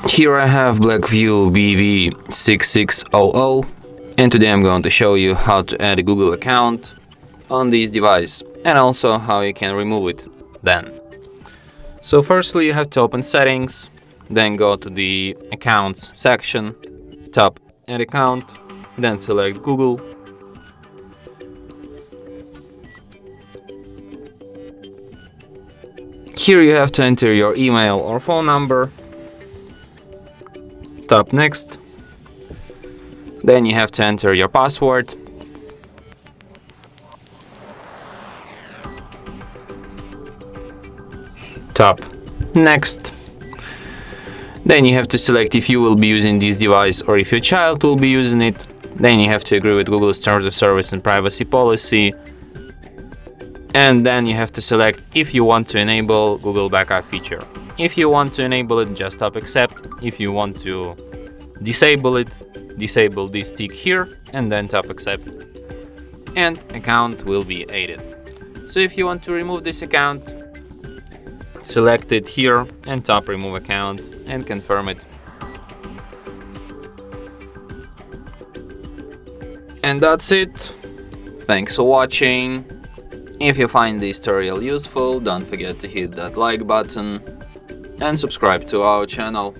Here I have BLACKVIEW BV6600, and today I'm going to show you how to add a Google account on this device and also how you can remove it then. So firstly you have to open settings, then go to the accounts section, tap add account, then select Google. Here you have to enter your email or phone number. Tap next. Then you have to enter your password. Tap next. Then you have to select if you will be using this device or if your child will be using it. Then you have to agree with Google's terms of service and privacy policy. And then you have to select if you want to enable Google backup feature. If you want to enable it, just tap accept. If you want to disable it, disable this tick here and then tap accept. And account will be added. So if you want to remove this account, select it here and tap remove account and confirm it. And that's it. Thanks for watching. If you find this tutorial useful, don't forget to hit that like button and subscribe to our channel.